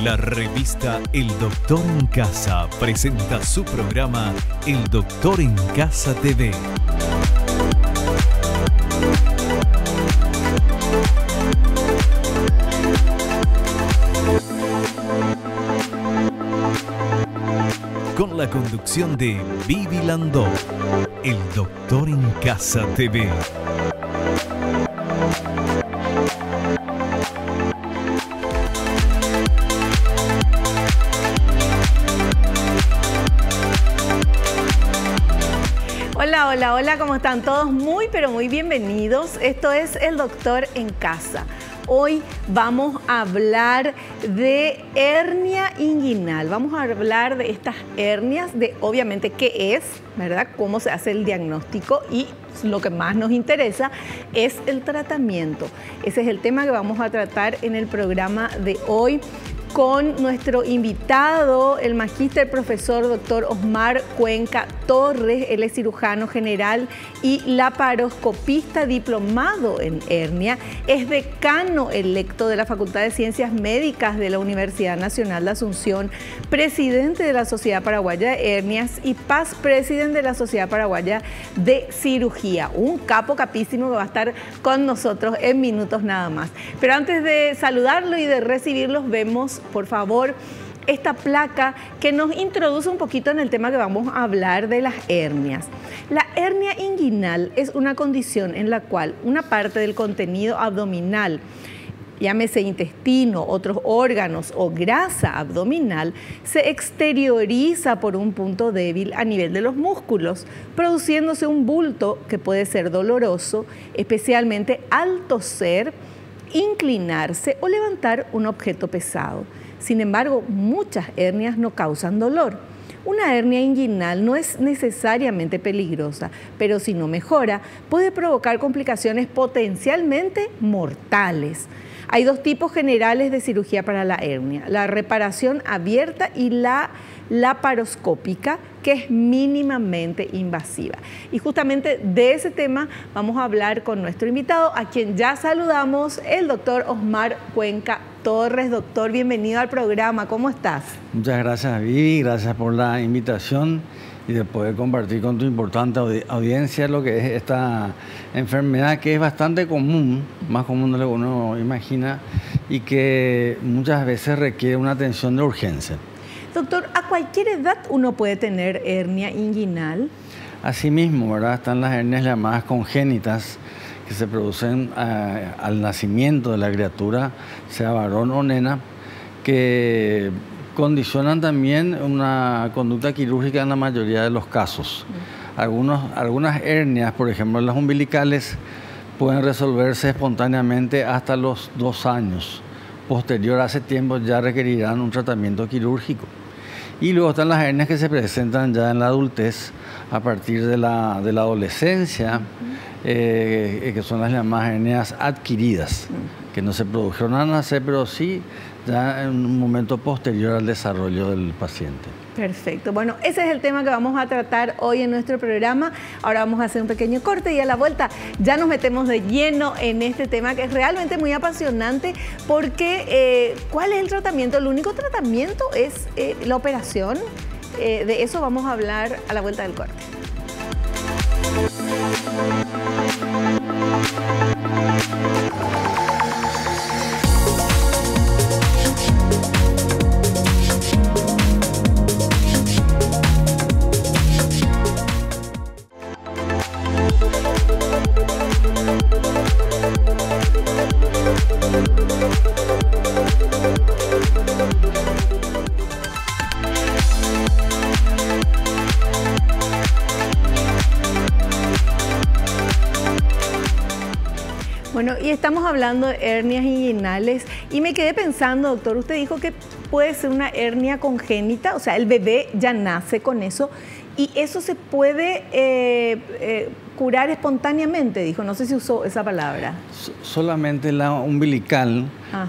La revista El Doctor en Casa presenta su programa El Doctor en Casa TV. Con la conducción de Vivi Landó, El Doctor en Casa TV. Hola, ¿cómo están todos? Muy, pero muy bienvenidos. Esto es El Doctor en Casa. Hoy vamos a hablar de hernia inguinal. Vamos a hablar de estas hernias, de obviamente qué es, ¿verdad? Cómo se hace el diagnóstico y lo que más nos interesa es el tratamiento. Ese es el tema que vamos a tratar en el programa de hoy con nuestro invitado, el magíster profesor doctor Osmar Cuenca Torres. Él es cirujano general y laparoscopista diplomado en hernia. Es decano electo de la Facultad de Ciencias Médicas de la Universidad Nacional de Asunción, presidente de la Sociedad Paraguaya de Hernias y past president de la Sociedad Paraguaya de Cirugía. Un capo capísimo que va a estar con nosotros en minutos nada más. Pero antes de saludarlo y de recibirlos, vemos por favor esta placa que nos introduce un poquito en el tema que vamos a hablar de las hernias. La hernia inguinal es una condición en la cual una parte del contenido abdominal, llámese intestino, otros órganos o grasa abdominal, se exterioriza por un punto débil a nivel de los músculos, produciéndose un bulto que puede ser doloroso, especialmente al toser, inclinarse o levantar un objeto pesado. Sin embargo, muchas hernias no causan dolor. Una hernia inguinal no es necesariamente peligrosa, pero si no mejora, puede provocar complicaciones potencialmente mortales. Hay dos tipos generales de cirugía para la hernia: la reparación abierta y la laparoscópica, que es mínimamente invasiva. Y justamente de ese tema vamos a hablar con nuestro invitado, a quien ya saludamos, el doctor Osmar Cuenca Torres. Doctor, bienvenido al programa. ¿Cómo estás? Muchas gracias, Vivi. Gracias por la invitación y de poder compartir con tu importante audiencia lo que es esta enfermedad, que es bastante común, más común de lo que uno imagina, y que muchas veces requiere una atención de urgencia. Doctor, ¿a cualquier edad uno puede tener hernia inguinal? Asimismo, ¿verdad? Están las hernias llamadas congénitas, que se producen al nacimiento de la criatura, sea varón o nena, que condicionan también una conducta quirúrgica en la mayoría de los casos. Algunas hernias, por ejemplo las umbilicales, pueden resolverse espontáneamente hasta los 2 años. Posterior a ese tiempo ya requerirán un tratamiento quirúrgico. Y luego están las hernias que se presentan ya en la adultez, a partir de la adolescencia, que son las llamadas hernias adquiridas, que no se produjeron al nacer, pero sí ya en un momento posterior al desarrollo del paciente. Perfecto. Bueno, ese es el tema que vamos a tratar hoy en nuestro programa. Ahora vamos a hacer un pequeño corte y a la vuelta ya nos metemos de lleno en este tema, que es realmente muy apasionante, porque ¿cuál es el tratamiento? El único tratamiento es la operación. De eso vamos a hablar a la vuelta del corte. Bueno, y estamos hablando de hernias inguinales y me quedé pensando, doctor, usted dijo que puede ser una hernia congénita, o sea, el bebé ya nace con eso y eso se puede curar espontáneamente, dijo, no sé si usó esa palabra. Solamente la umbilical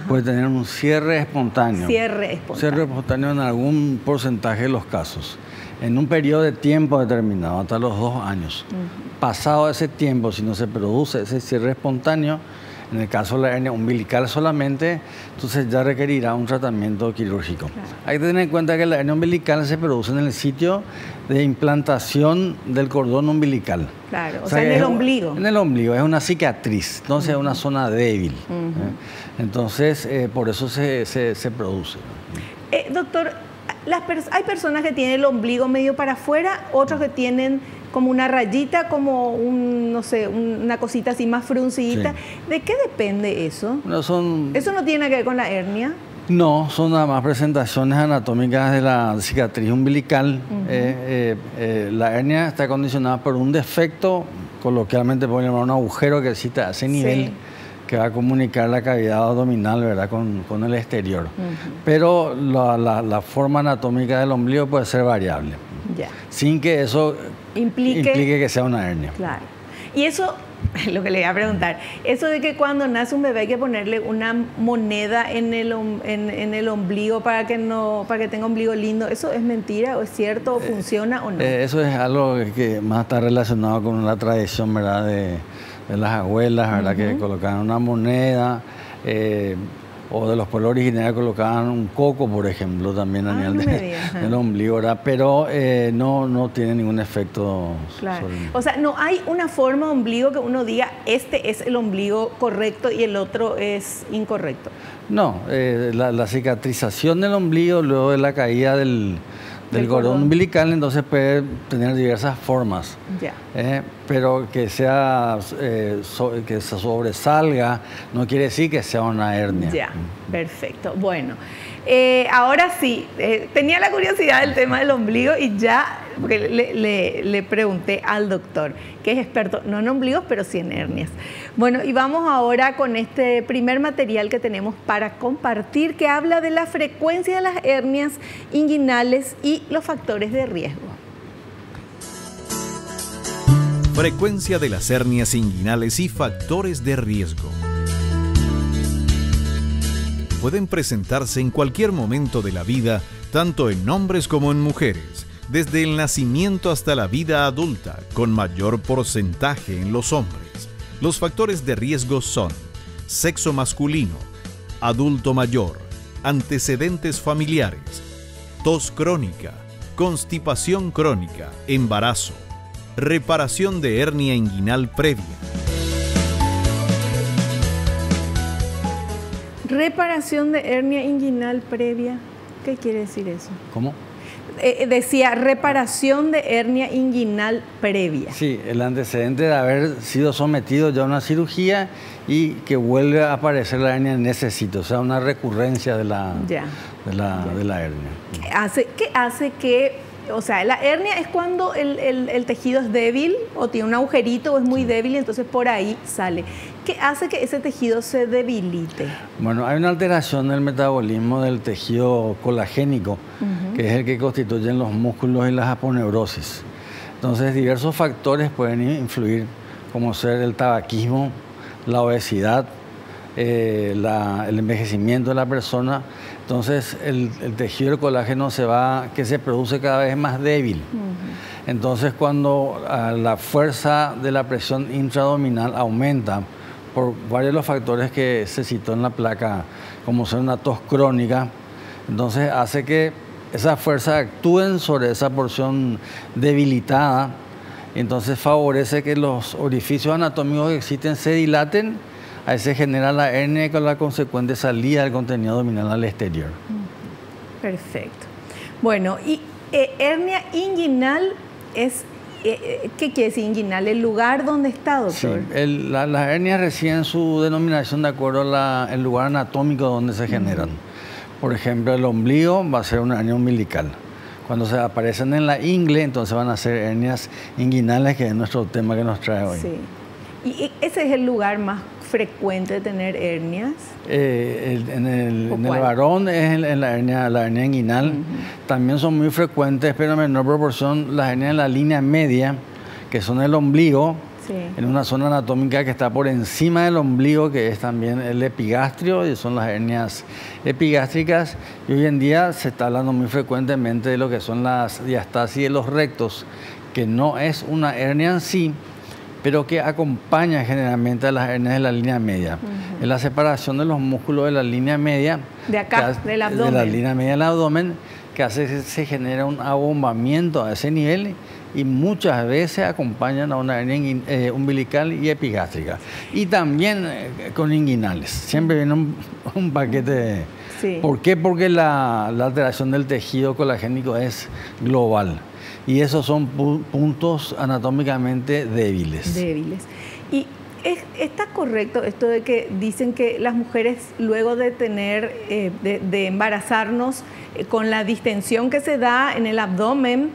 puede tener un cierre espontáneo. Cierre espontáneo. Cierre espontáneo en algún porcentaje de los casos, en un periodo de tiempo determinado, hasta los 2 años. Pasado ese tiempo, si no se produce ese cierre espontáneo, En el caso de la hernia umbilical solamente, entonces ya requerirá un tratamiento quirúrgico. Claro. Hay que tener en cuenta que la hernia umbilical se produce en el sitio de implantación del cordón umbilical. Claro, o sea, en el ombligo. En el ombligo, es una cicatriz, entonces es una zona débil. Entonces, por eso se produce. Doctor, hay personas que tienen el ombligo medio para afuera, otros que tienen como una rayita, como no sé, una cosita así más fruncidita. Sí. ¿De qué depende eso? No, ¿Eso no tiene nada que ver con la hernia? No, son nada más presentaciones anatómicas de la cicatriz umbilical. La hernia está condicionada por un defecto, coloquialmente podemos llamar un agujero que existe a ese nivel, que va a comunicar la cavidad abdominal, ¿verdad?, con el exterior. Pero la forma anatómica del ombligo puede ser variable, sin que eso implique que sea una hernia. Claro. Y eso, lo que le iba a preguntar, eso de que cuando nace un bebé hay que ponerle una moneda en el ombligo para que tenga ombligo lindo, ¿eso es mentira o es cierto o funciona o no? Eso es algo que más está relacionado con la tradición, ¿verdad?, de las abuelas, ¿verdad?, que colocaban una moneda, o de los pueblos originarios colocaban un coco, por ejemplo, también a nivel del ombligo, ¿verdad? Pero no tiene ningún efecto. Claro. O sea, no hay una forma de ombligo que uno diga, este es el ombligo correcto y el otro es incorrecto. No, la cicatrización del ombligo luego de la caída del cordón umbilical, entonces puede tener diversas formas, pero que que se sobresalga no quiere decir que sea una hernia. Ya, perfecto. Bueno, ahora sí, tenía la curiosidad del tema del ombligo y ya, porque le pregunté al doctor, que es experto, no en ombligos, pero sí en hernias. Bueno, y vamos ahora con este primer material que tenemos para compartir, que habla de la frecuencia de las hernias inguinales y los factores de riesgo. Frecuencia de las hernias inguinales y factores de riesgo. Pueden presentarse en cualquier momento de la vida, tanto en hombres como en mujeres, desde el nacimiento hasta la vida adulta, con mayor porcentaje en los hombres. Los factores de riesgo son sexo masculino, adulto mayor, antecedentes familiares, tos crónica, constipación crónica, embarazo, reparación de hernia inguinal previa. Reparación de hernia inguinal previa, ¿qué quiere decir eso? ¿Cómo? Decía reparación de hernia inguinal previa. Sí, el antecedente de haber sido sometido ya a una cirugía y que vuelve a aparecer la hernia en ese sitio, o sea, una recurrencia de la hernia. ¿Qué hace que, o sea, la hernia es cuando el tejido es débil o tiene un agujerito o es muy débil y entonces por ahí sale? ¿Qué hace que ese tejido se debilite? Bueno, hay una alteración del metabolismo del tejido colagénico, que es el que constituyen los músculos y las aponeurosis. Entonces, diversos factores pueden influir, como ser el tabaquismo, la obesidad, el envejecimiento de la persona. Entonces, el tejido del colágeno que se produce cada vez más débil. Entonces, cuando la fuerza de la presión intraabdominal aumenta, por varios de los factores que se citó en la placa, como ser una tos crónica, entonces hace que esa fuerza actúen sobre esa porción debilitada, entonces favorece que los orificios anatómicos que existen se dilaten, ahí se genera la hernia con la consecuente salida del contenido abdominal al exterior. Perfecto. Bueno, y hernia inguinal es... ¿Qué quiere decir inguinal? ¿El lugar donde está, doctor? Sí, las hernias reciben su denominación de acuerdo al lugar anatómico donde se generan. Por ejemplo, el ombligo va a ser una hernia umbilical. Cuando se aparecen en la ingle, entonces van a ser hernias inguinales, que es nuestro tema que nos trae hoy. Sí. ¿Y ese es el lugar más frecuente de tener hernias? En el varón es en la hernia inguinal. También son muy frecuentes, pero en menor proporción, las hernias en la línea media, que son el ombligo, en una zona anatómica que está por encima del ombligo, que es también el epigastrio, y son las hernias epigástricas. Y hoy en día se está hablando muy frecuentemente de lo que son las diastasis de los rectos, que no es una hernia en sí, pero que acompaña generalmente a las hernias de la línea media. Es la separación de los músculos de la línea media, de acá, del abdomen. De la línea media del abdomen, que hace que se genera un abombamiento a ese nivel y muchas veces acompañan a una hernia umbilical y epigástrica. Y también con inguinales. Siempre viene un paquete. Sí. ¿Por qué? Porque la alteración del tejido colagénico es global. Y esos son puntos anatómicamente débiles. Y ¿está correcto esto de que dicen que las mujeres luego de tener, de embarazarnos, con la distensión que se da en el abdomen,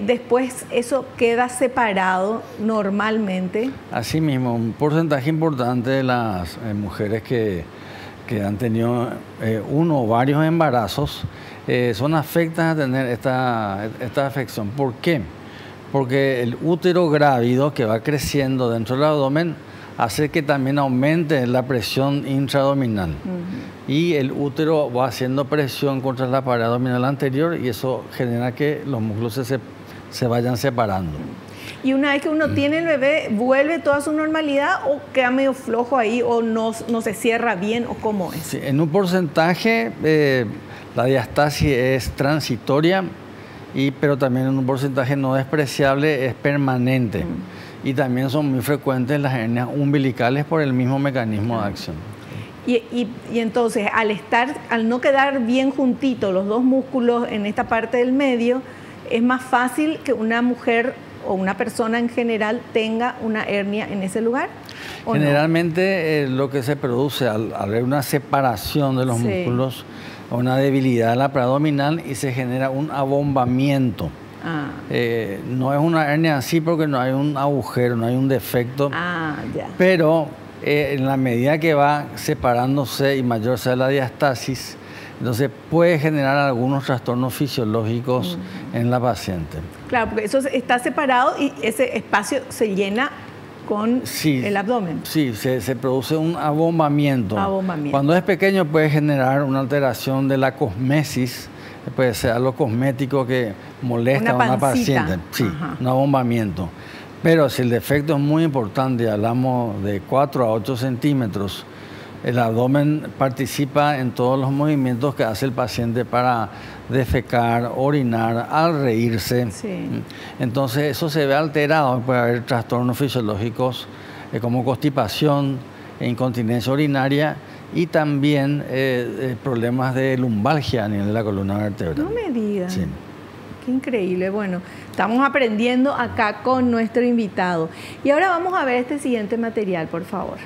después eso queda separado normalmente? Así mismo, un porcentaje importante de las mujeres que han tenido uno o varios embarazos son afectadas a tener esta afección. ¿Por qué? Porque el útero grávido que va creciendo dentro del abdomen hace que también aumente la presión intraabdominal. Y el útero va haciendo presión contra la pared abdominal anterior y eso genera que los músculos se vayan separando. Y una vez que uno tiene el bebé, ¿vuelve toda su normalidad o queda medio flojo ahí o no se cierra bien o cómo es? Sí, en un porcentaje la diastasis es transitoria, pero también en un porcentaje no despreciable es permanente. Y también son muy frecuentes las hernias umbilicales por el mismo mecanismo de acción. Y entonces, al no quedar bien juntitos los dos músculos en esta parte del medio, es más fácil que una mujer o una persona en general tenga una hernia en ese lugar. Generalmente lo que se produce al haber una separación de los músculos, una debilidad de la pared abdominal y se genera un abombamiento. No es una hernia así porque no hay un agujero, no hay un defecto, pero en la medida que va separándose y mayor sea la diastasis, entonces puede generar algunos trastornos fisiológicos en la paciente. Claro, porque eso está separado y ese espacio se llena con el abdomen. Sí, se produce un abombamiento. Cuando es pequeño puede generar una alteración de la cosmesis, puede ser algo cosmético que molesta a una paciente. Sí, un abombamiento. Pero si el defecto es muy importante, hablamos de 4 a 8 centímetros, el abdomen participa en todos los movimientos que hace el paciente para defecar, orinar, al reírse. Entonces eso se ve alterado, puede haber trastornos fisiológicos como constipación, incontinencia urinaria y también problemas de lumbalgia a nivel de la columna vertebral. No me digas. Sí. Qué increíble. Bueno, estamos aprendiendo acá con nuestro invitado. Y ahora vamos a ver este siguiente material, por favor.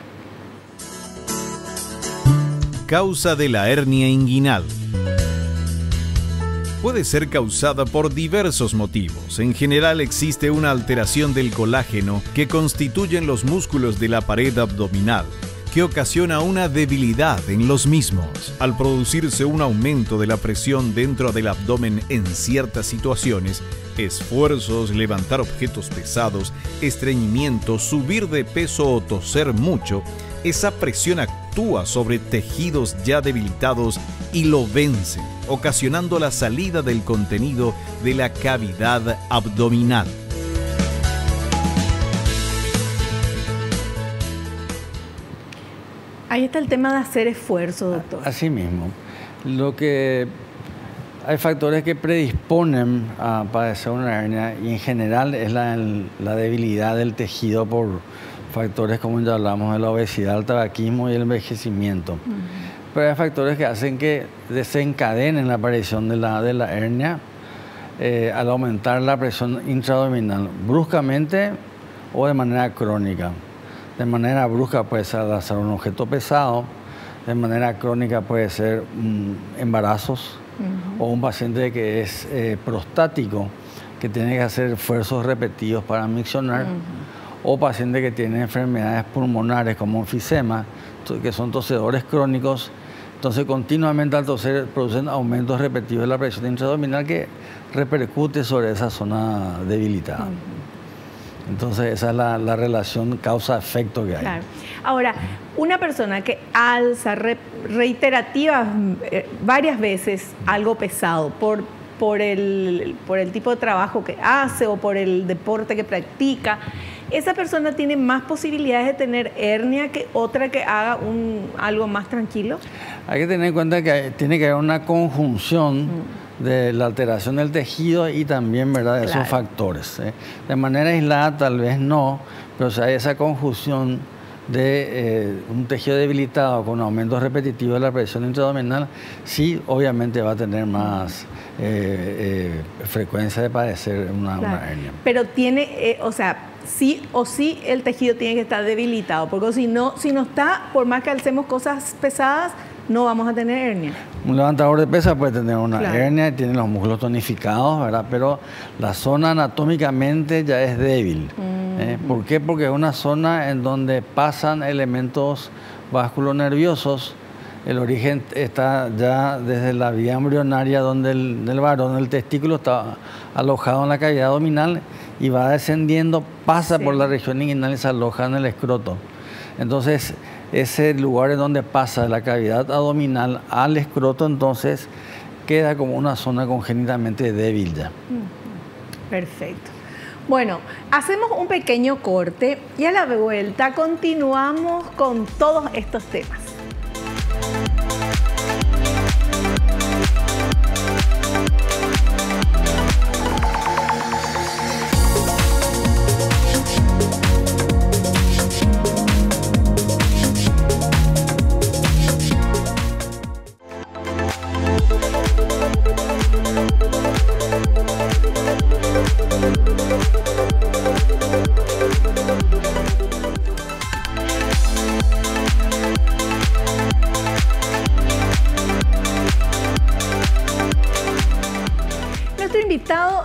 Causa de la hernia inguinal. Puede ser causada por diversos motivos. En general existe una alteración del colágeno que constituyen los músculos de la pared abdominal, que ocasiona una debilidad en los mismos. Al producirse un aumento de la presión dentro del abdomen en ciertas situaciones, esfuerzos, levantar objetos pesados, estreñimiento, subir de peso o toser mucho, esa presión actúa sobre tejidos ya debilitados y lo vence, ocasionando la salida del contenido de la cavidad abdominal. Ahí está el tema de hacer esfuerzo, doctor. Así mismo. Hay factores que predisponen a padecer una hernia y en general es la debilidad del tejido por factores como ya hablamos de la obesidad, el tabaquismo y el envejecimiento. Pero hay factores que hacen que desencadenen la aparición de la hernia al aumentar la presión intraabdominal bruscamente o de manera crónica. De manera brusca puede ser al alzar un objeto pesado, de manera crónica puede ser embarazos o un paciente que es prostático, que tiene que hacer esfuerzos repetidos para miccionar, o paciente que tiene enfermedades pulmonares como enfisema, que son tosedores crónicos. Entonces continuamente al toser producen aumentos repetidos de la presión intraabdominal que repercute sobre esa zona debilitada. Entonces esa es la relación causa-efecto que hay. Claro. Ahora, una persona que alza reiterativas varias veces algo pesado por el tipo de trabajo que hace o por el deporte que practica, ¿esa persona tiene más posibilidades de tener hernia que otra que haga algo más tranquilo? Hay que tener en cuenta que tiene que haber una conjunción de la alteración del tejido y también, ¿verdad?, de esos factores. De manera aislada tal vez no, pero si hay esa conjunción de un tejido debilitado con aumentos repetitivos de la presión intraabdominal, sí, obviamente va a tener más frecuencia de padecer una hernia. Pero tiene, sí o sí el tejido tiene que estar debilitado, porque si no está, por más que alcemos cosas pesadas, no vamos a tener hernia. Un levantador de pesas puede tener una hernia y tiene los músculos tonificados, ¿verdad? Pero la zona anatómicamente ya es débil. ¿Por qué? Porque es una zona en donde pasan elementos vasculonerviosos. El origen está ya desde la vía embrionaria donde del varón, el testículo está alojado en la cavidad abdominal y va descendiendo, pasa por la región inguinal y se aloja en el escroto. Entonces, ese lugar en donde pasa de la cavidad abdominal al escroto, entonces queda como una zona congénitamente débil ya. Perfecto. Bueno, hacemos un pequeño corte y a la vuelta continuamos con todos estos temas.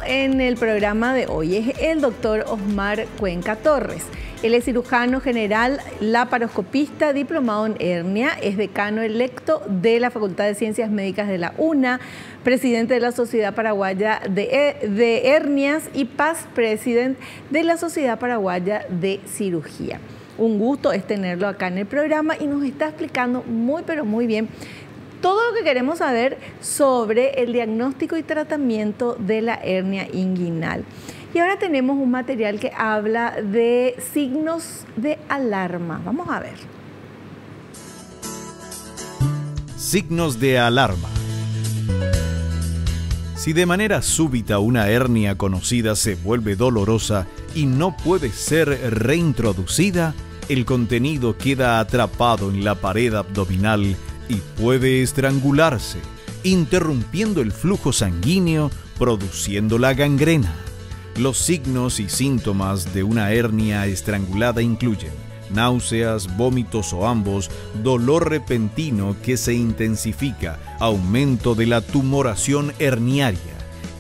En el programa de hoy es el doctor Osmar Cuenca Torres. Él es cirujano general, laparoscopista, diplomado en hernia, es decano electo de la Facultad de Ciencias Médicas de la UNA, presidente de la Sociedad Paraguaya de Hernias y past president de la Sociedad Paraguaya de Cirugía. Un gusto es tenerlo acá en el programa y nos está explicando muy pero muy bien todo lo que queremos saber sobre el diagnóstico y tratamiento de la hernia inguinal. Y ahora tenemos un material que habla de signos de alarma. Vamos a ver. Signos de alarma. Si de manera súbita una hernia conocida se vuelve dolorosa y no puede ser reintroducida, el contenido queda atrapado en la pared abdominal y puede estrangularse, interrumpiendo el flujo sanguíneo, produciendo la gangrena. Los signos y síntomas de una hernia estrangulada incluyen náuseas, vómitos o ambos, dolor repentino que se intensifica, aumento de la tumoración herniaria,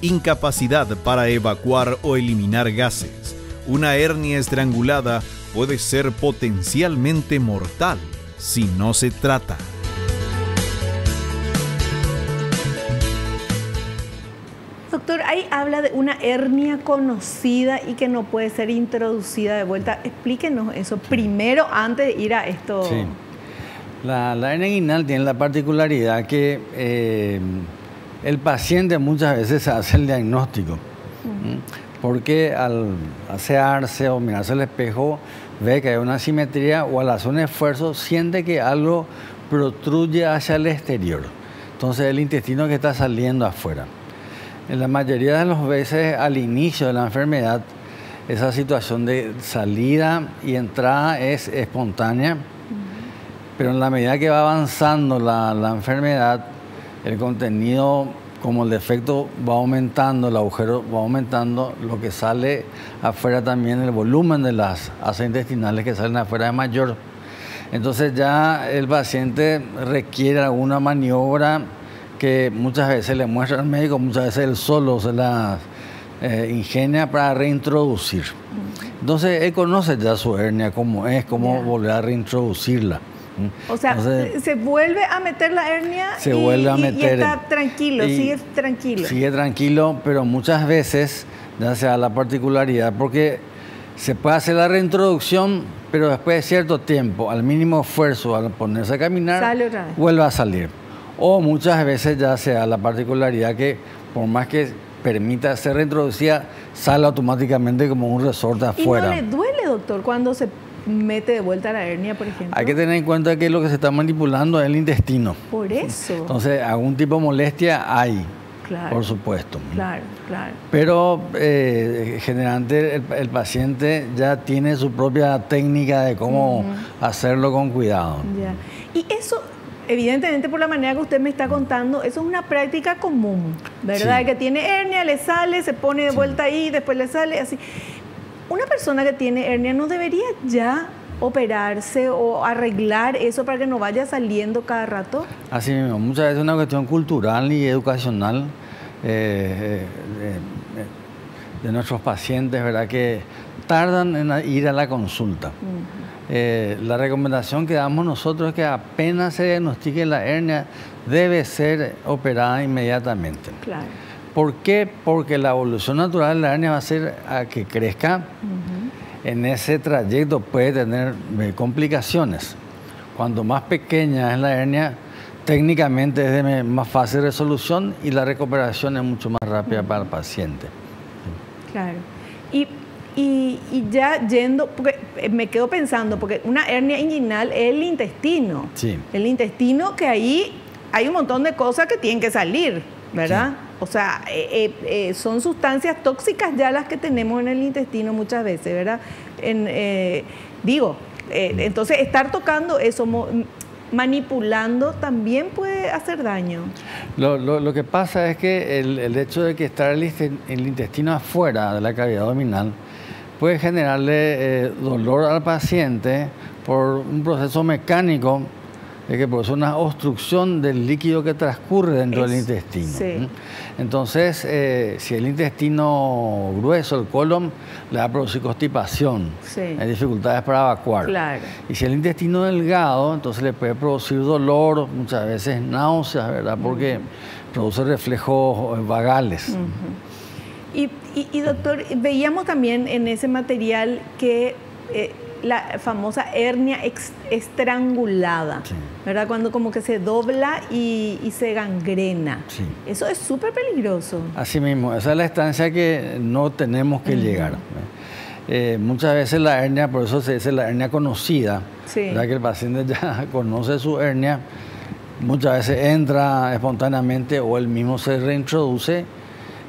incapacidad para evacuar o eliminar gases. Una hernia estrangulada puede ser potencialmente mortal si no se trata. Doctor, ahí habla de una hernia conocida y que no puede ser introducida de vuelta. Explíquenos eso primero antes de ir a esto. Sí. La hernia inguinal tiene la particularidad que el paciente muchas veces se hace el diagnóstico. Porque al asearse o mirarse al espejo ve que hay una asimetría o al hacer un esfuerzo siente que algo protruye hacia el exterior. Entonces el intestino que está saliendo afuera. En la mayoría de las veces al inicio de la enfermedad, esa situación de salida y entrada es espontánea, pero en la medida que va avanzando la enfermedad, el contenido, como el defecto va aumentando, el agujero va aumentando, lo que sale afuera también, el volumen de las asas intestinales que salen afuera es mayor. Entonces ya el paciente requiere alguna maniobra que muchas veces le muestra al médico, muchas veces él solo se la ingenia para reintroducir. Entonces él conoce ya su hernia, cómo es, cómo volver a reintroducirla. O sea, entonces, se vuelve a meter la hernia vuelve a meter, y está tranquilo, sigue tranquilo. Sigue tranquilo, pero muchas veces ya se da la particularidad porque se puede hacer la reintroducción, pero después de cierto tiempo, al mínimo esfuerzo, al ponerse a caminar, sale otra vez. Vuelve a salir. O muchas veces ya se da la particularidad que por más que permita ser reintroducida, sale automáticamente como un resorte afuera. ¿Y no le duele, doctor, cuando se mete de vuelta la hernia, por ejemplo? Hay que tener en cuenta que lo que se está manipulando es el intestino. Por eso. Entonces, algún tipo de molestia hay, claro, por supuesto. Claro, claro. Pero generalmente el paciente ya tiene su propia técnica de cómo hacerlo con cuidado. Ya. Y eso, evidentemente, por la manera que usted me está contando, eso es una práctica común, ¿verdad? Sí. Que tiene hernia, le sale, se pone de vuelta ahí, después le sale, así. Una persona que tiene hernia no debería ya operarse o arreglar eso para que no vaya saliendo cada rato. Así mismo, muchas veces es una cuestión cultural y educacional de nuestros pacientes, ¿verdad? Que tardan en ir a la consulta. La recomendación que damos nosotros es que apenas se diagnostique la hernia, debe ser operada inmediatamente. Claro. ¿Por qué? Porque la evolución natural de la hernia va a ser a que crezca. En ese trayecto puede tener complicaciones. Cuanto más pequeña es la hernia, técnicamente es de más fácil resolución y la recuperación es mucho más rápida para el paciente. Claro. Y ya yendo, porque me quedo pensando, porque una hernia inguinal es el intestino. Sí. El intestino, que ahí hay un montón de cosas que tienen que salir, ¿verdad? Sí. O sea, son sustancias tóxicas ya las que tenemos en el intestino muchas veces, ¿verdad? Entonces estar tocando eso, manipulando, también puede hacer daño. Lo que pasa es que el hecho de que estar el intestino afuera de la cavidad abdominal puede generarle dolor al paciente por un proceso mecánico que produce una obstrucción del líquido que transcurre dentro del intestino. Sí. Entonces, si el intestino grueso, el colon, le va a producir constipación, hay dificultades para evacuar. Claro. Y si el intestino delgado, entonces le puede producir dolor, muchas veces náuseas, ¿verdad? Porque produce reflejos vagales. Y doctor, veíamos también en ese material que la famosa hernia estrangulada, sí, ¿verdad? Cuando como que se dobla y se gangrena. Sí. Eso es súper peligroso. Así mismo, esa es la estancia que no tenemos que llegar. Muchas veces la hernia, por eso se dice la hernia conocida, sí, ¿verdad? Que el paciente ya conoce su hernia, muchas veces entra espontáneamente o él mismo se reintroduce.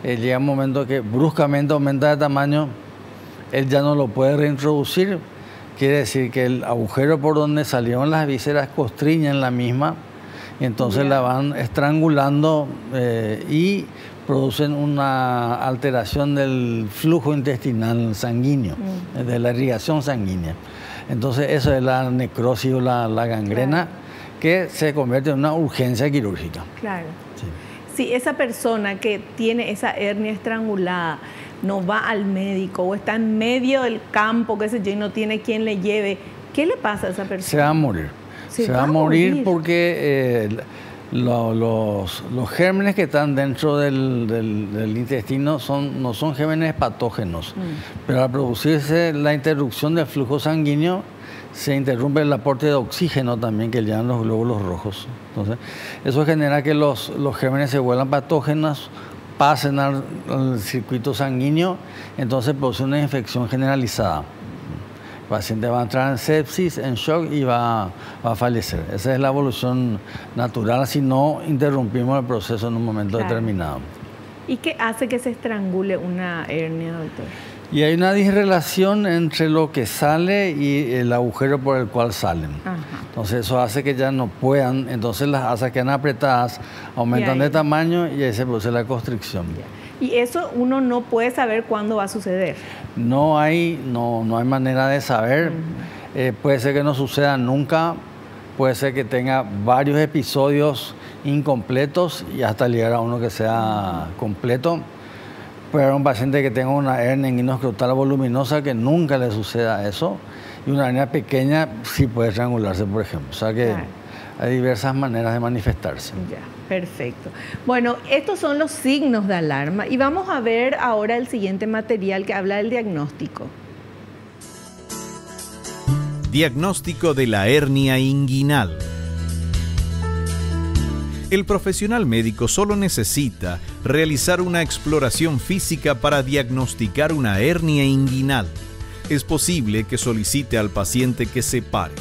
Llega un momento que bruscamente aumenta de tamaño, él ya no lo puede reintroducir. Quiere decir que el agujero por donde salieron las vísceras constriñen la misma y entonces la van estrangulando y producen una alteración del flujo intestinal sanguíneo, de la irrigación sanguínea. Entonces eso es la necrosis o la gangrena, que se convierte en una urgencia quirúrgica. Claro. Sí. Si esa persona que tiene esa hernia estrangulada no va al médico o está en medio del campo, qué sé yo, y no tiene quien le lleve, ¿qué le pasa a esa persona? Se va a morir. Se va a morir porque los gérmenes que están dentro del intestino no son gérmenes patógenos, pero al producirse la interrupción del flujo sanguíneo, se interrumpe el aporte de oxígeno también que llevan los glóbulos rojos. Entonces, eso genera que los gérmenes se vuelvan patógenos, pasen al circuito sanguíneo, entonces produce una infección generalizada. El paciente va a entrar en sepsis, en shock y va a fallecer. Esa es la evolución natural si no interrumpimos el proceso en un momento determinado. ¿Y qué hace que se estrangule una hernia, doctor? Y hay una disrelación entre lo que sale y el agujero por el cual salen. Ajá. Entonces eso hace que ya no puedan, entonces las asas quedan apretadas, aumentan de tamaño y ahí se produce la constricción. ¿Y eso uno no puede saber cuándo va a suceder? No hay manera de saber. Puede ser que no suceda nunca, puede ser que tenga varios episodios incompletos y hasta llegar a uno que sea completo. Puede haber un paciente que tenga una hernia inguinoscrotal voluminosa que nunca le suceda eso, y una hernia pequeña sí puede estrangularse, por ejemplo. O sea que hay diversas maneras de manifestarse. Ya, perfecto. Bueno, estos son los signos de alarma y vamos a ver ahora el siguiente material que habla del diagnóstico. Diagnóstico de la hernia inguinal. El profesional médico solo necesita realizar una exploración física para diagnosticar una hernia inguinal. es posible que solicite al paciente que se pare,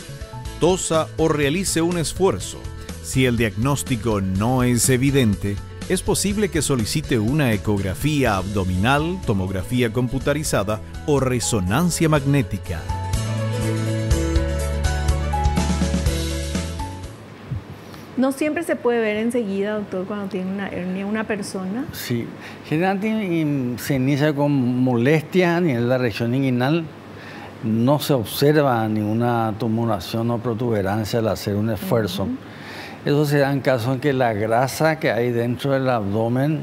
tosa o realice un esfuerzo. Si el diagnóstico no es evidente, es posible que solicite una ecografía abdominal, tomografía computarizada o resonancia magnética. No siempre se puede ver enseguida, doctor, cuando tiene una hernia una persona. Sí, generalmente se inicia con molestias a nivel de la región inguinal. No se observa ninguna tumoración o protuberancia al hacer un esfuerzo. Eso se da en caso en que la grasa que hay dentro del abdomen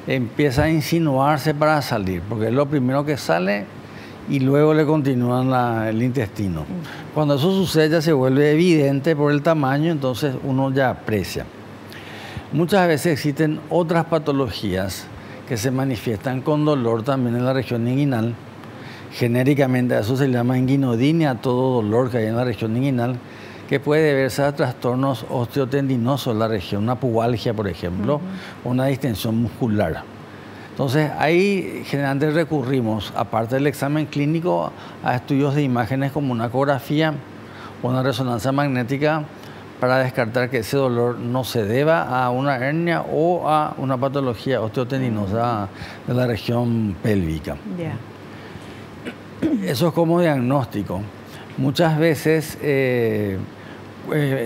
empieza a insinuarse para salir, porque es lo primero que sale y luego le continúan el intestino. Cuando eso sucede ya se vuelve evidente por el tamaño, entonces uno ya aprecia. Muchas veces existen otras patologías que se manifiestan con dolor también en la región inguinal. Genéricamente a eso se llama inguinodinia, todo dolor que hay en la región inguinal, que puede deberse a trastornos osteotendinosos en la región, una pubalgia, por ejemplo, o una distensión muscular. Entonces, ahí generalmente recurrimos, aparte del examen clínico, a estudios de imágenes como una ecografía o una resonancia magnética para descartar que ese dolor no se deba a una hernia o a una patología osteotendinosa de la región pélvica. Eso es como diagnóstico. Muchas veces,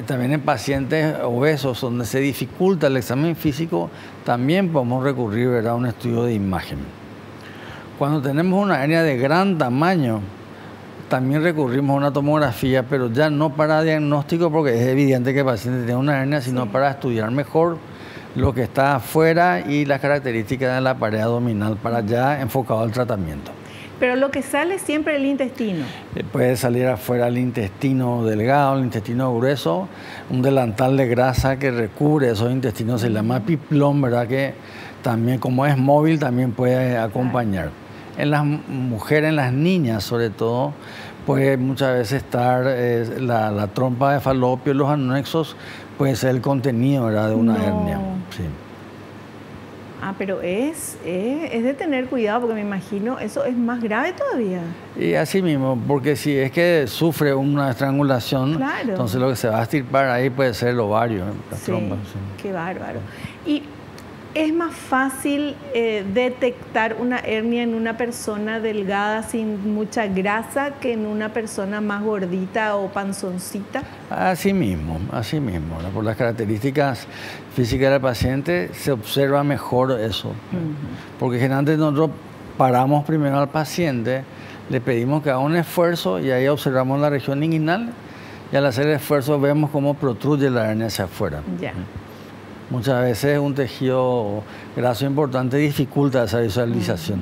también en pacientes obesos donde se dificulta el examen físico, también podemos recurrir, ¿verdad?, a un estudio de imagen. Cuando tenemos una hernia de gran tamaño, también recurrimos a una tomografía, pero ya no para diagnóstico, porque es evidente que el paciente tiene una hernia, sino para estudiar mejor lo que está afuera y las características de la pared abdominal, para ya enfocado al tratamiento. Pero lo que sale siempre es el intestino. Puede salir afuera el intestino delgado, el intestino grueso, un delantal de grasa que recubre esos intestinos, se llama piplón, ¿verdad? Que también, como es móvil, también puede acompañar. En las mujeres, en las niñas sobre todo, puede muchas veces estar la trompa de falopio, los anexos, puede ser el contenido, ¿verdad?, de una hernia. Sí. Pero es de tener cuidado, porque me imagino eso es más grave todavía. Y así mismo, porque si es que sufre una estrangulación, entonces lo que se va a extirpar ahí puede ser el ovario, la trompa. Sí. Qué bárbaro. Y es más fácil detectar una hernia en una persona delgada sin mucha grasa que en una persona más gordita o panzoncita. Así mismo, ¿verdad? Por las características físicas del paciente se observa mejor eso. Porque generalmente nosotros paramos primero al paciente, le pedimos que haga un esfuerzo y ahí observamos la región inguinal y al hacer el esfuerzo vemos cómo protruye la hernia hacia afuera. Muchas veces un tejido graso importante dificulta esa visualización.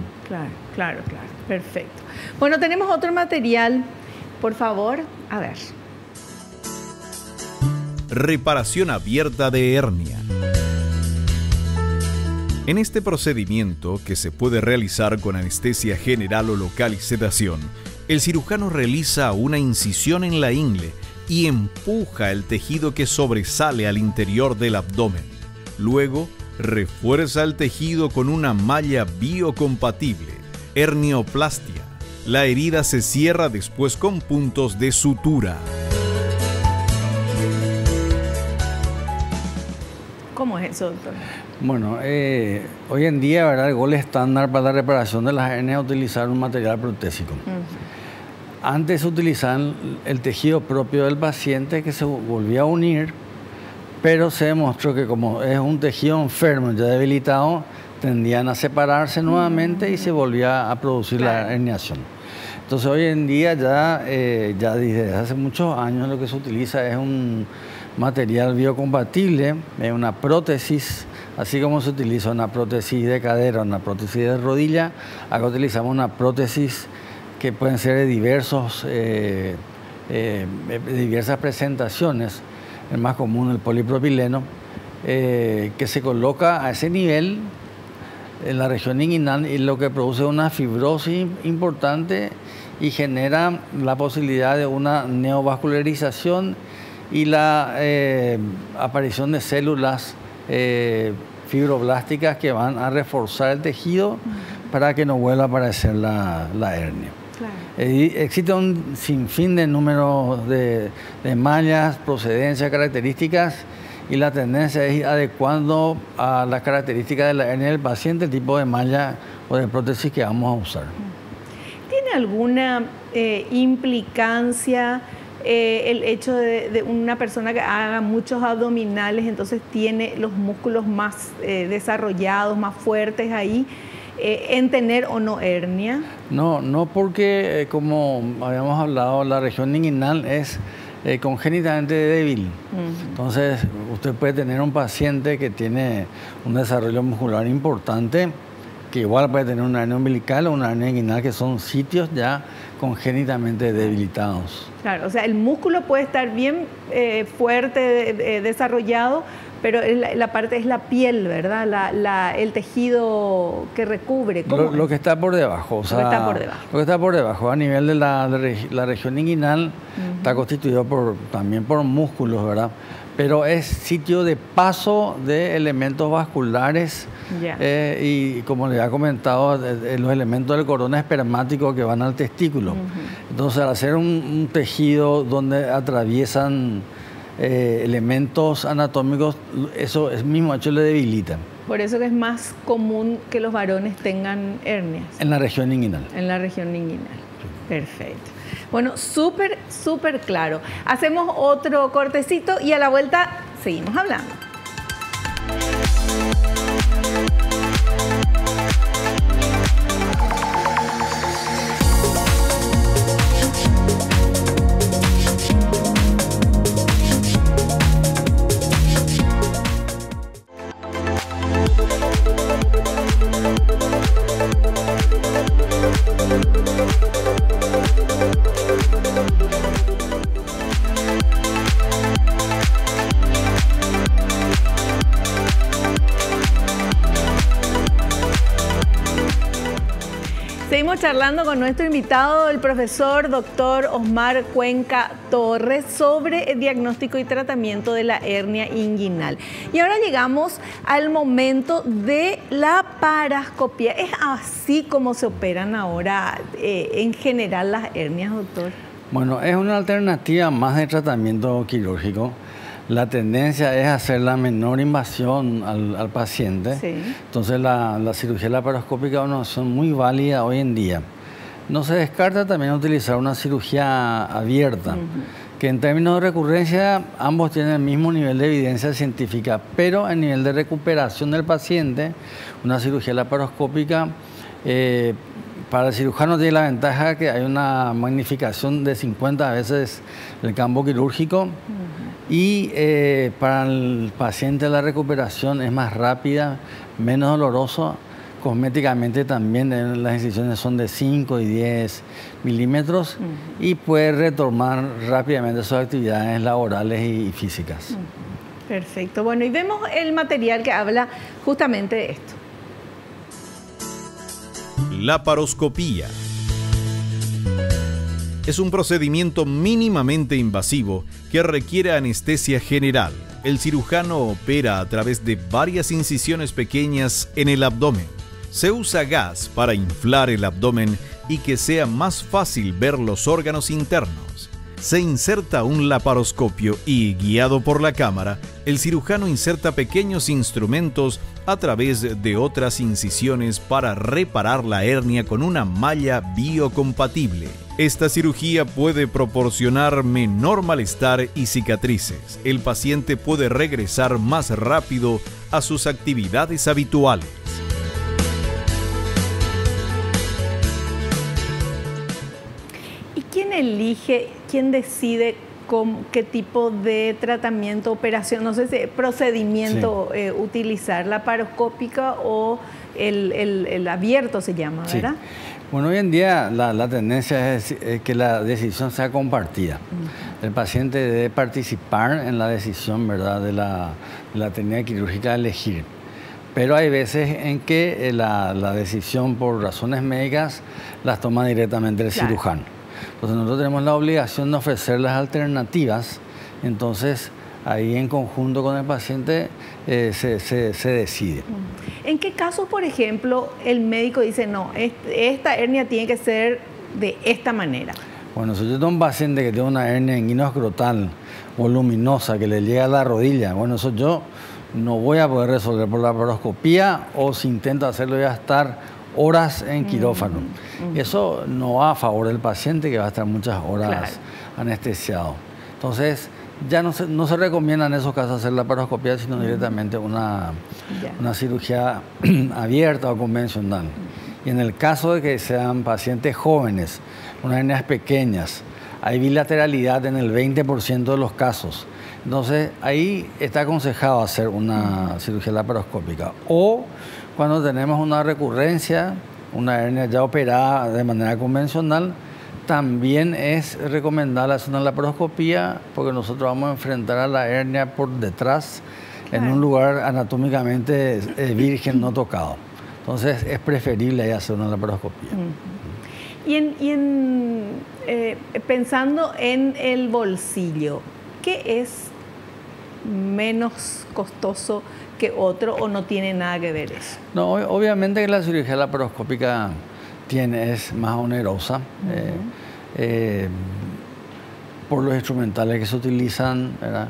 Claro. Perfecto. Bueno, tenemos otro material. Por favor, a ver. Reparación abierta de hernia. En este procedimiento, que se puede realizar con anestesia general o local y sedación, el cirujano realiza una incisión en la ingle y empuja el tejido que sobresale al interior del abdomen. Luego, refuerza el tejido con una malla biocompatible, hernioplastia. La herida se cierra después con puntos de sutura. ¿Cómo es eso, doctor? Bueno, hoy en día, ¿verdad?, el gol estándar para la reparación de las hernias es utilizar un material protésico. Antes se utilizaban el tejido propio del paciente que se volvía a unir, pero se demostró que como es un tejido enfermo, ya debilitado, tendían a separarse nuevamente y se volvía a producir la herniación. Entonces hoy en día ya desde hace muchos años lo que se utiliza es un material biocompatible, es una prótesis, así como se utiliza una prótesis de cadera, una prótesis de rodilla. Acá utilizamos una prótesis que pueden ser de diversas presentaciones. El más común, el polipropileno, que se coloca a ese nivel en la región inguinal y lo que produce una fibrosis importante y genera la posibilidad de una neovascularización y la aparición de células fibroblásticas que van a reforzar el tejido para que no vuelva a aparecer la hernia. Claro. Y existe un sinfín de números de mallas, procedencias, características, y la tendencia es ir adecuando a las características de la hernia del paciente el tipo de malla o de prótesis que vamos a usar. ¿Tiene alguna implicancia el hecho de una persona que haga muchos abdominales, entonces tiene los músculos más desarrollados, más fuertes ahí, en tener o no hernia? No, porque como habíamos hablado, la región inguinal es congénitamente débil. Entonces, usted puede tener un paciente que tiene un desarrollo muscular importante, que igual puede tener una hernia umbilical o una hernia inguinal, que son sitios ya congénitamente debilitados. Claro, o sea, el músculo puede estar bien fuerte, desarrollado, pero la parte es la piel, ¿verdad? El tejido que recubre. Lo que está por debajo. O sea, lo que está por debajo. Lo que está por debajo, a nivel de la región inguinal, está constituido también por músculos, ¿verdad? Pero es sitio de paso de elementos vasculares y, como le había comentado, los elementos del cordón espermático que van al testículo. Entonces, al hacer un tejido donde atraviesan elementos anatómicos, eso es mismo hecho le debilitan. Por eso que es más común que los varones tengan hernias. En la región inguinal. En la región inguinal. Perfecto. Bueno, súper claro. Hacemos otro cortecito y a la vuelta seguimos hablando. Seguimos charlando con nuestro invitado, el profesor doctor Osmar Cuenca Torres, sobre el diagnóstico y tratamiento de la hernia inguinal. Y ahora llegamos al momento de la paroscopía. ¿Es así como se operan ahora en general las hernias, doctor? Bueno, es una alternativa más de tratamiento quirúrgico. La tendencia es hacer la menor invasión al paciente. Sí. Entonces la cirugía laparoscópica es una opción muy válida hoy en día. No se descarta también utilizar una cirugía abierta, que en términos de recurrencia ambos tienen el mismo nivel de evidencia científica, pero en nivel de recuperación del paciente, una cirugía laparoscópica para el cirujano tiene la ventaja que hay una magnificación de 50 veces el campo quirúrgico. Y para el paciente la recuperación es más rápida, menos doloroso. Cosméticamente también las incisiones son de 5 y 10 milímetros y puede retomar rápidamente sus actividades laborales y físicas. Perfecto. Bueno, y vemos el material que habla justamente de esto. Laparoscopía. Es un procedimiento mínimamente invasivo que requiere anestesia general. El cirujano opera a través de varias incisiones pequeñas en el abdomen. Se usa gas para inflar el abdomen y que sea más fácil ver los órganos internos. Se inserta un laparoscopio y, guiado por la cámara, el cirujano inserta pequeños instrumentos a través de otras incisiones para reparar la hernia con una malla biocompatible. Esta cirugía puede proporcionar menor malestar y cicatrices. El paciente puede regresar más rápido a sus actividades habituales. ¿Y quién elige, quién decide qué tipo de tratamiento, operación, no sé si procedimiento utilizar, la laparoscópica o el abierto se llama, ¿verdad? Sí. Bueno, hoy en día la tendencia es que la decisión sea compartida. El paciente debe participar en la decisión, ¿verdad?, de la técnica quirúrgica de elegir. Pero hay veces en que la decisión por razones médicas las toma directamente el cirujano. Entonces nosotros tenemos la obligación de ofrecer las alternativas, entonces ahí en conjunto con el paciente se decide. ¿En qué casos, por ejemplo, el médico dice, no, esta hernia tiene que ser de esta manera? Bueno, si yo tengo un paciente que tiene una hernia inguinoescrotal voluminosa que le llega a la rodilla, bueno, eso yo no voy a poder resolver por la laparoscopía, o si intento hacerlo voy a estar horas en quirófano. Eso no va a favor del paciente, que va a estar muchas horas anestesiado. Entonces, ya no se recomienda en esos casos hacer laparoscopía, sino directamente una cirugía abierta o convencional. Y en el caso de que sean pacientes jóvenes, unas hernias pequeñas, hay bilateralidad en el 20% de los casos. Entonces, ahí está aconsejado hacer una cirugía laparoscópica. O cuando tenemos una recurrencia, una hernia ya operada de manera convencional, también es recomendable hacer una laparoscopía, porque nosotros vamos a enfrentar a la hernia por detrás, en un lugar anatómicamente virgen, no tocado. Entonces, es preferible ahí hacer una laparoscopía. Pensando en el bolsillo, ¿qué es menos costoso que otro, o no tiene nada que ver eso? No, obviamente que la cirugía laparoscópica es más onerosa por los instrumentales que se utilizan, ¿verdad?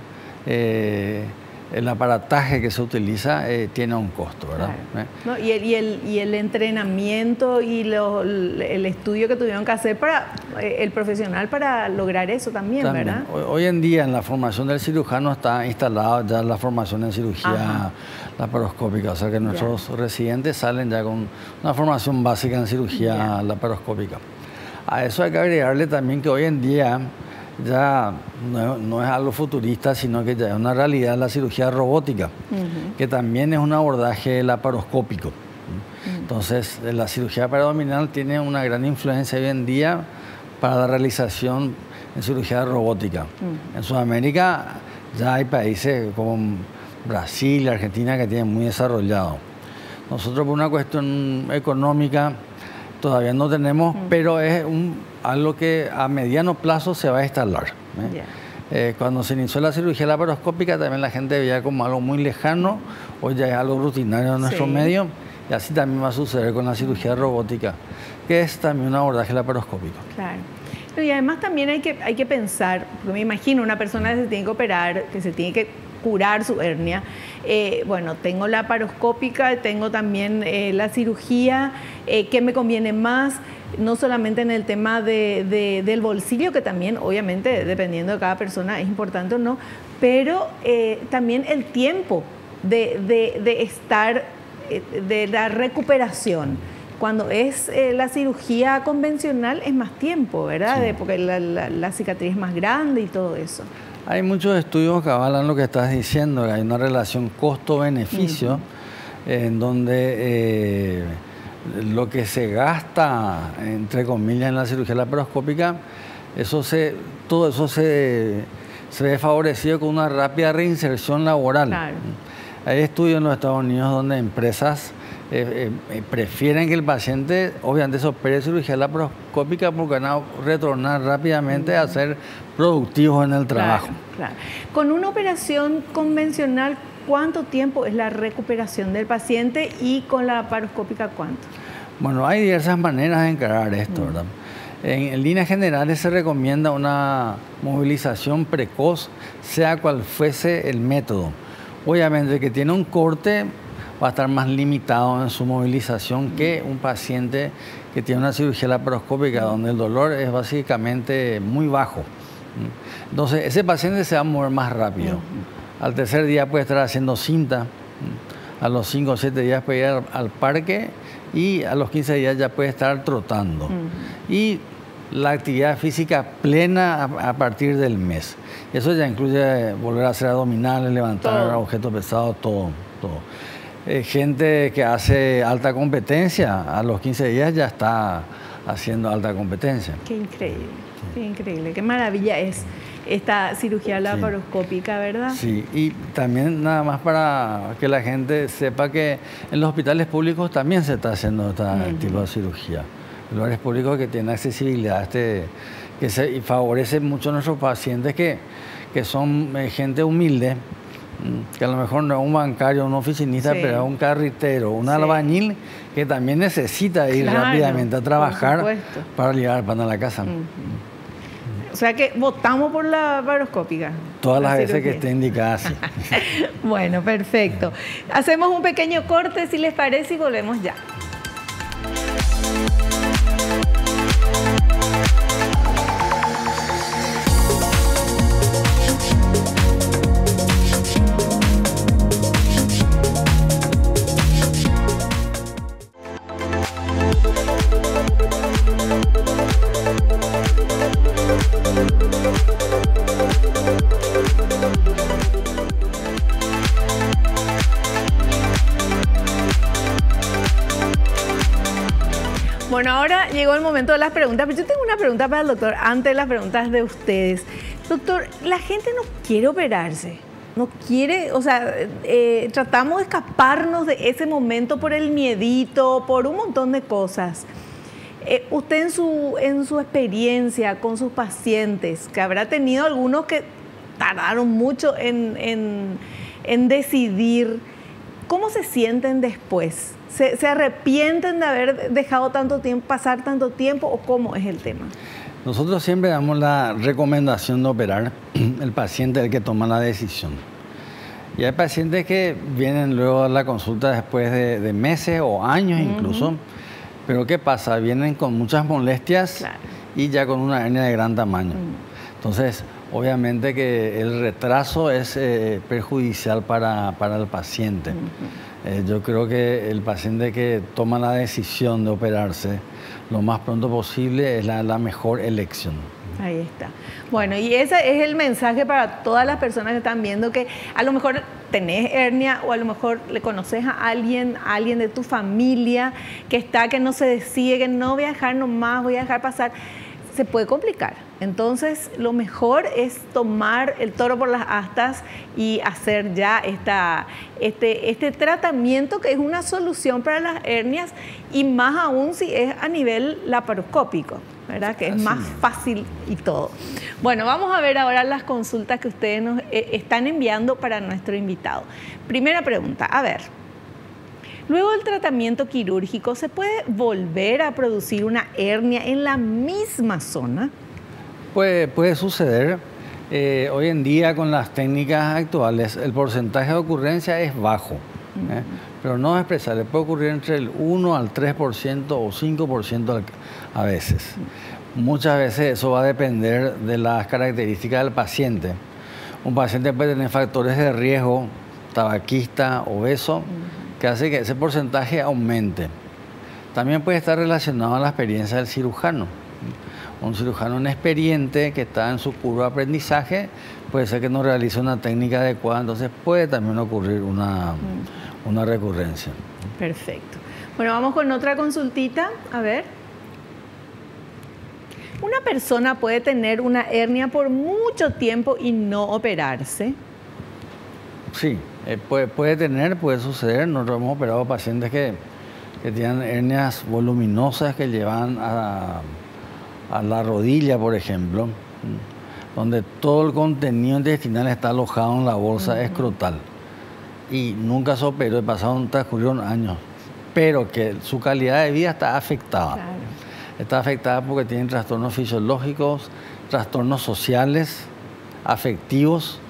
El aparataje que se utiliza tiene un costo, ¿verdad? Claro. ¿No? Y el entrenamiento y el estudio que tuvieron que hacer para el profesional para lograr eso también, ¿verdad? Hoy en día en la formación del cirujano está instalada ya la formación en cirugía laparoscópica, o sea que nuestros residentes salen ya con una formación básica en cirugía laparoscópica. A eso hay que agregarle también que hoy en día ya no es algo futurista, sino que ya es una realidad la cirugía robótica, que también es un abordaje laparoscópico. Entonces, la cirugía periabdominal tiene una gran influencia hoy en día para la realización en cirugía robótica. En Sudamérica ya hay países como Brasil y Argentina que tienen muy desarrollado. Nosotros, por una cuestión económica, todavía no tenemos, pero es algo que a mediano plazo se va a instalar. Cuando se inició la cirugía laparoscópica, también la gente veía como algo muy lejano, hoy ya es algo rutinario en nuestro medio, y así también va a suceder con la cirugía robótica, que es también un abordaje laparoscópico. Claro. Y además también hay que pensar, porque me imagino una persona que se tiene que operar, que se tiene que curar su hernia. Bueno, tengo la laparoscópica, tengo también la cirugía, ¿qué me conviene más? No solamente en el tema del bolsillo, que también obviamente dependiendo de cada persona es importante o no, pero también el tiempo de estar, de la recuperación. Cuando es la cirugía convencional es más tiempo, ¿verdad? Porque la cicatriz es más grande y todo eso. Hay muchos estudios que avalan lo que estás diciendo, que hay una relación costo-beneficio en donde lo que se gasta, entre comillas, en la cirugía laparoscópica, todo eso se ve favorecido con una rápida reinserción laboral. Claro. Hay estudios en los Estados Unidos donde empresas prefieren que el paciente, obviamente, se opere cirugía laparoscópica porque van a retornar rápidamente a ser productivos en el trabajo. Claro. Con una operación convencional, ¿cuánto tiempo es la recuperación del paciente, y con la laparoscópica cuánto? Bueno, hay diversas maneras de encarar esto, ¿verdad? En líneas generales se recomienda una movilización precoz, sea cual fuese el método. Obviamente, el que tiene un corte va a estar más limitado en su movilización que un paciente que tiene una cirugía laparoscópica donde el dolor es básicamente muy bajo. Entonces, ese paciente se va a mover más rápido. Al tercer día puede estar haciendo cinta, a los 5 o 7 días puede ir al parque, y a los 15 días ya puede estar trotando. Y la actividad física plena a partir del mes. Eso ya incluye volver a hacer abdominales, levantar objetos pesados, todo. Gente que hace alta competencia, a los 15 días ya está haciendo alta competencia. Qué increíble, qué increíble, qué maravilla es esta cirugía laparoscópica, ¿verdad? Sí, y también nada más para que la gente sepa que en los hospitales públicos también se está haciendo este tipo de cirugía. Lugares públicos que tienen accesibilidad, y favorece mucho a nuestros pacientes que son gente humilde, que a lo mejor no es un bancario, un oficinista, pero es un carretero, un albañil que también necesita ir rápidamente a trabajar para llevar el pan a la casa. O sea que votamos por la laparoscópica. Todas las veces que esté indicada, sí. Bueno, perfecto. Hacemos un pequeño corte, si les parece, y volvemos ya. Bueno, ahora llegó el momento de las preguntas, pero yo tengo una pregunta para el doctor antes de las preguntas de ustedes. Doctor, la gente no quiere operarse, no quiere, o sea, tratamos de escaparnos de ese momento por el miedito, por un montón de cosas. Usted en su experiencia con sus pacientes, que habrá tenido algunos que tardaron mucho en decidir, ¿cómo se sienten después? ¿Se arrepienten de haber dejado tanto tiempo, pasar tanto tiempo, o cómo es el tema? Nosotros siempre damos la recomendación de operar. El paciente es el que toma la decisión. Y hay pacientes que vienen luego a la consulta después de meses o años incluso. Pero ¿qué pasa? Vienen con muchas molestias y ya con una hernia de gran tamaño. Entonces, obviamente que el retraso es perjudicial para el paciente. Yo creo que el paciente que toma la decisión de operarse lo más pronto posible es la mejor elección. Ahí está. Bueno, y ese es el mensaje para todas las personas que están viendo, que a lo mejor tenés hernia o a lo mejor le conoces a alguien de tu familia que no se decide, que no voy a dejar nomás, voy a dejar pasar. Se puede complicar. Entonces, lo mejor es tomar el toro por las astas y hacer ya este tratamiento, que es una solución para las hernias, y más aún si es a nivel laparoscópico, ¿verdad? Que es más fácil y todo. Bueno, vamos a ver ahora las consultas que ustedes nos están enviando para nuestro invitado. Primera pregunta, a ver. Luego del tratamiento quirúrgico, ¿se puede volver a producir una hernia en la misma zona? Puede suceder. Hoy en día, con las técnicas actuales, el porcentaje de ocurrencia es bajo, pero no es expresable. Puede ocurrir entre el 1 al 3% o 5% a veces. Muchas veces eso va a depender de las características del paciente. Un paciente puede tener factores de riesgo, tabaquista, obeso, que hace que ese porcentaje aumente. También puede estar relacionado a la experiencia del cirujano. Un cirujano inexperiente que está en su curva de aprendizaje puede ser que no realice una técnica adecuada, entonces puede también ocurrir una recurrencia. Perfecto. Bueno, vamos con otra consultita. A ver. ¿Una persona puede tener una hernia por mucho tiempo y no operarse? Sí, puede suceder. Nosotros hemos operado pacientes que tienen hernias voluminosas que llevan a la rodilla, por ejemplo, donde todo el contenido intestinal está alojado en la bolsa escrotal. Y nunca se operó, transcurrieron años, pero que su calidad de vida está afectada. Claro. Está afectada porque tienen trastornos fisiológicos, trastornos sociales, afectivos,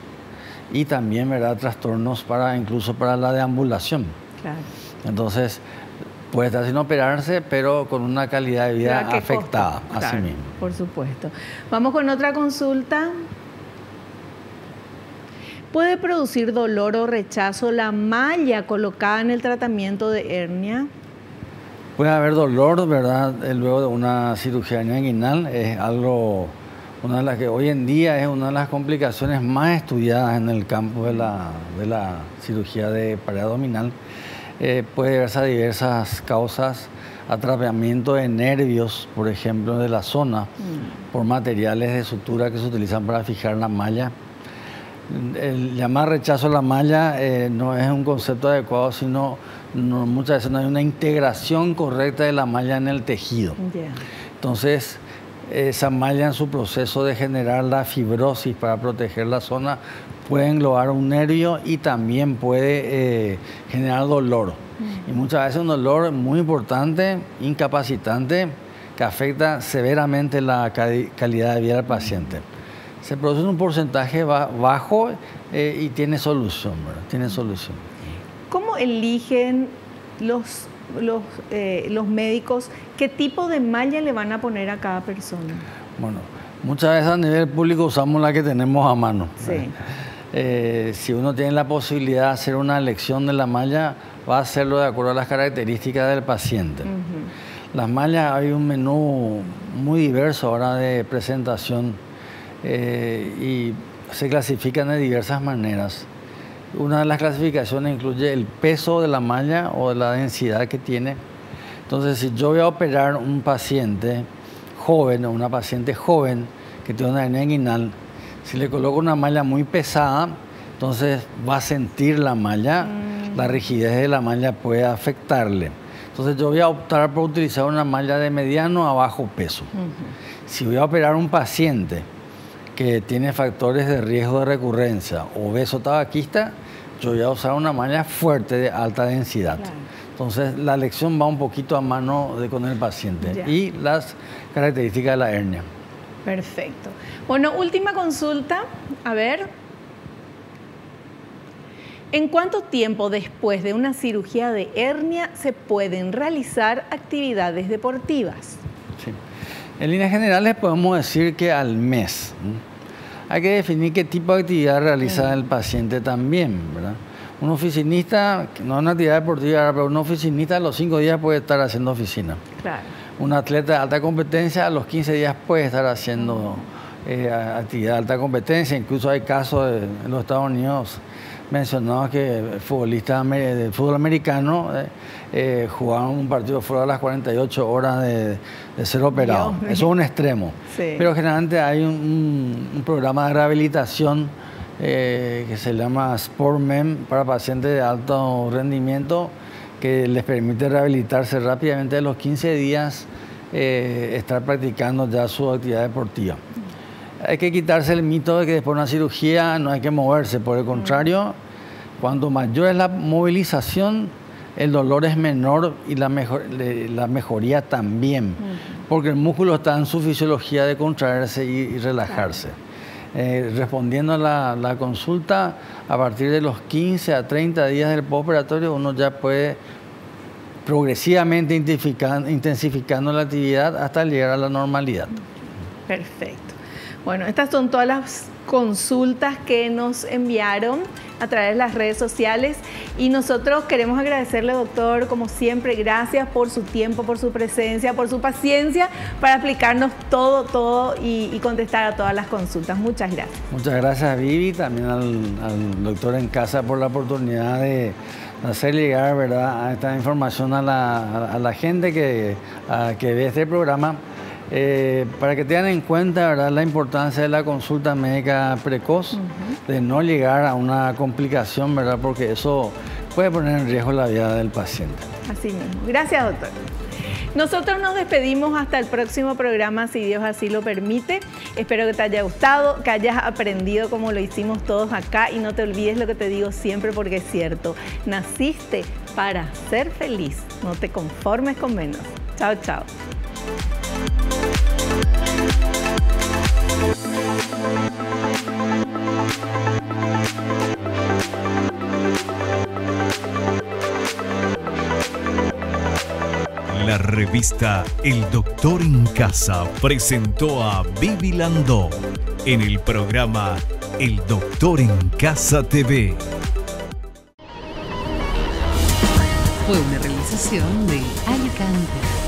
y también, ¿verdad?, trastornos incluso para la deambulación. Claro. Entonces, puede estar sin operarse, pero con una calidad de vida afectada, claro, así mismo. Por supuesto. Vamos con otra consulta. ¿Puede producir dolor o rechazo la malla colocada en el tratamiento de hernia? Puede haber dolor, ¿verdad?, luego de una cirugía inguinal. Es algo, una de las que hoy en día es una de las complicaciones más estudiadas en el campo de la cirugía de pared abdominal. Puede verse a diversas causas, atrapamiento de nervios, por ejemplo, de la zona, por materiales de sutura que se utilizan para fijar la malla. El llamar rechazo a la malla no es un concepto adecuado, sino muchas veces no hay una integración correcta de la malla en el tejido. Entonces, esa malla, en su proceso de generar la fibrosis para proteger la zona, puede englobar un nervio y también puede generar dolor. Y muchas veces un dolor muy importante, incapacitante, que afecta severamente la calidad de vida del paciente. Se produce en un porcentaje bajo y tiene solución, ¿verdad? Tiene solución. ¿Cómo eligen los médicos qué tipo de malla le van a poner a cada persona? Bueno, muchas veces a nivel público usamos la que tenemos a mano. Sí. Si uno tiene la posibilidad de hacer una elección de la malla, va a hacerlo de acuerdo a las características del paciente. Las mallas, hay un menú muy diverso ahora de presentación y se clasifican de diversas maneras. Una de las clasificaciones incluye el peso de la malla o de la densidad que tiene. Entonces, si yo voy a operar un paciente joven o una paciente joven que tiene una hernia inguinal, si le coloco una malla muy pesada, entonces va a sentir la malla, la rigidez de la malla puede afectarle. Entonces yo voy a optar por utilizar una malla de mediano a bajo peso. Si voy a operar un paciente que tiene factores de riesgo de recurrencia, obeso tabaquista, yo voy a usar una malla fuerte de alta densidad. Claro. Entonces la elección va un poquito a mano con el paciente y las características de la hernia. Perfecto. Bueno, última consulta. A ver. ¿En cuánto tiempo después de una cirugía de hernia se pueden realizar actividades deportivas? Sí. En líneas generales podemos decir que al mes. Hay que definir qué tipo de actividad realiza el paciente también, ¿verdad? Un oficinista, no es una actividad deportiva, pero un oficinista a los 5 días puede estar haciendo oficina. Claro. Un atleta de alta competencia a los 15 días puede estar haciendo actividad de alta competencia. Incluso hay casos en los Estados Unidos mencionados que futbolistas de fútbol americano jugaban un partido fuera de las 48 horas de ser operado. Eso es un extremo. Sí. Pero generalmente hay un programa de rehabilitación que se llama SportMem para pacientes de alto rendimiento, que les permite rehabilitarse rápidamente. De los 15 días estar practicando ya su actividad deportiva. Hay que quitarse el mito de que después de una cirugía no hay que moverse. Por el contrario, cuanto mayor es la movilización, el dolor es menor y la mejoría también. Porque el músculo está en su fisiología de contraerse y relajarse. Respondiendo a la consulta, a partir de los 15 a 30 días del postoperatorio, uno ya puede progresivamente intensificando la actividad hasta llegar a la normalidad. Perfecto. Bueno, estas son todas las consultas que nos enviaron a través de las redes sociales y nosotros queremos agradecerle, doctor, como siempre, gracias por su tiempo, por su presencia, por su paciencia para explicarnos todo y contestar a todas las consultas. Muchas gracias. Muchas gracias, Vivi, también al doctor en casa por la oportunidad de hacer llegar, ¿verdad?, a esta información a la gente que ve este programa. Para que tengan en cuenta, ¿verdad?, la importancia de la consulta médica precoz, de no llegar a una complicación, ¿verdad?, porque eso puede poner en riesgo la vida del paciente. Así mismo. Gracias, doctor. Nosotros nos despedimos hasta el próximo programa, si Dios así lo permite. Espero que te haya gustado, que hayas aprendido como lo hicimos todos acá y no te olvides lo que te digo siempre porque es cierto. Naciste para ser feliz, no te conformes con menos. Chao, chao. La revista El Doctor en Casa presentó a Vivi Landó en el programa El Doctor en Casa TV. Fue una realización de Alicante.